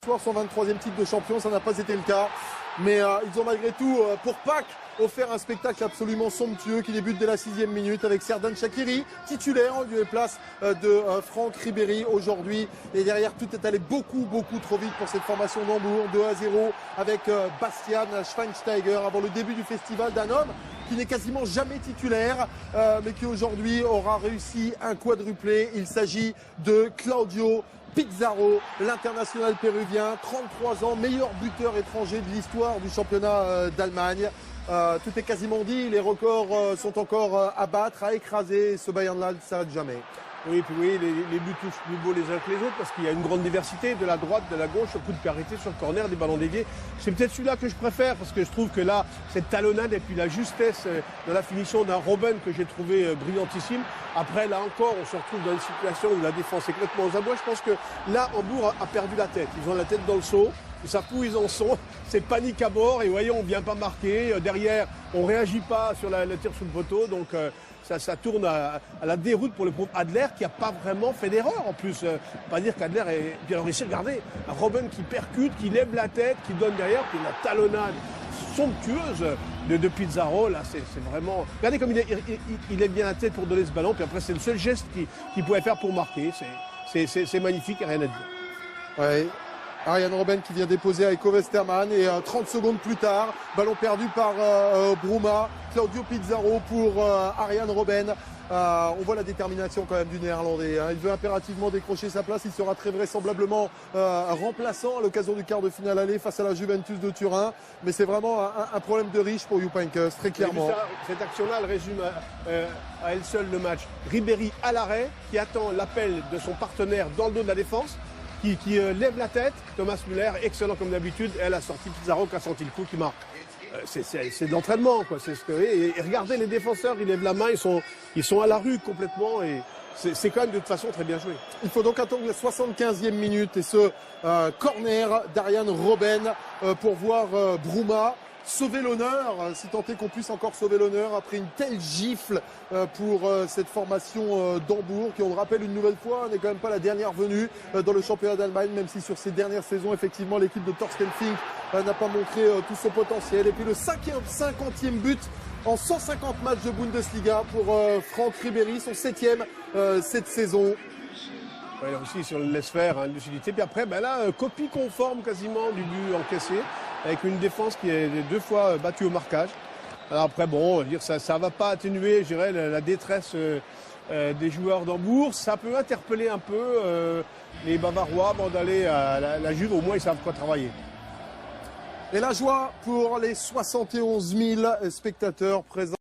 Son 23e titre de champion, ça n'a pas été le cas. Mais ils ont malgré tout, pour Pâques, offert un spectacle absolument somptueux qui débute dès la 6e minute avec Xherdan Shaqiri, titulaire en lieu et place de Franck Ribéry aujourd'hui. Et derrière, tout est allé beaucoup trop vite pour cette formation d'Hambourg. 2-0 avec Bastian Schweinsteiger avant le début du festival d'un homme qui n'est quasiment jamais titulaire, mais qui aujourd'hui aura réussi un quadruplé. Il s'agit de Claudio Pizarro, l'international péruvien, 33 ans, meilleur buteur étranger de l'histoire du championnat d'Allemagne. Tout est quasiment dit, les records sont encore à battre, à écraser. Ce Bayern-là ne s'arrête jamais. Oui, puis oui, les buts tous plus beaux les uns que les autres parce qu'il y a une grande diversité de la droite, de la gauche, coup de pied arrêté sur le corner, des ballons déviés. C'est peut-être celui-là que je préfère parce que je trouve que là, cette talonnade et puis la justesse de la finition d'un Robben que j'ai trouvé brillantissime. Après, là encore, on se retrouve dans une situation où la défense est complètement aux abois. Je pense que là, Hambourg a perdu la tête. Ils ont la tête dans le seau. Ils savent où ils en sont. C'est panique à bord. Et voyons, on ne vient pas marquer. Derrière, on ne réagit pas sur le tir sous le poteau. Donc, ça tourne à la déroute pour le pauvre Adler qui n'a pas vraiment fait d'erreur. En plus, pas dire qu'Adler est bien réussi. Regardez, un Robben qui percute, qui lève la tête, qui donne derrière. Puis la talonnade somptueuse de Pizarro. Là, c'est vraiment... Regardez comme il lève bien la tête pour donner ce ballon. Puis après, c'est le seul geste qu'il pouvait faire pour marquer. C'est magnifique, rien à dire. Ouais. Arjen Robben qui vient déposer avec Westermann et 30 secondes plus tard, ballon perdu par Bruma, Claudio Pizarro pour Arjen Robben. On voit la détermination quand même du Néerlandais. Il veut impérativement décrocher sa place. Il sera très vraisemblablement remplaçant à l'occasion du quart de finale aller face à la Juventus de Turin. Mais c'est vraiment un problème de riche pour Jupp Heynckes, très clairement. Cette action-là, elle résume à elle seule le match. Ribéry à l'arrêt, qui attend l'appel de son partenaire dans le dos de la défense. Qui lève la tête, Thomas Müller, excellent comme d'habitude, et elle a sorti Pizarro qui a senti le coup qui marque. C'est de l'entraînement, quoi. Et regardez les défenseurs, ils lèvent la main, ils sont à la rue complètement, et c'est quand même de toute façon très bien joué. Il faut donc attendre la 75e minute et ce corner d'Arjen Robben pour voir Bruma sauver l'honneur, si tant est qu'on puisse encore sauver l'honneur après une telle gifle pour cette formation d'Hambourg qui, on le rappelle une nouvelle fois, n'est quand même pas la dernière venue dans le championnat d'Allemagne, même si sur ces dernières saisons, effectivement, l'équipe de Thorsten Fink n'a pas montré tout son potentiel. Et puis le 50e but en 150 matchs de Bundesliga pour Franck Ribéry, son 7e cette saison. Ouais, là aussi, si on le laisse faire, hein, lucidité. Puis après, ben là, copie conforme quasiment du but encaissé, avec une défense qui est 2 fois battue au marquage. Alors après, bon, dire ça ne va pas atténuer, je dirais, la détresse des joueurs d'Hambourg. Ça peut interpeller un peu les Bavarois avant d'aller à la Juve. Au moins, ils savent quoi travailler. Et la joie pour les 71 000 spectateurs présents.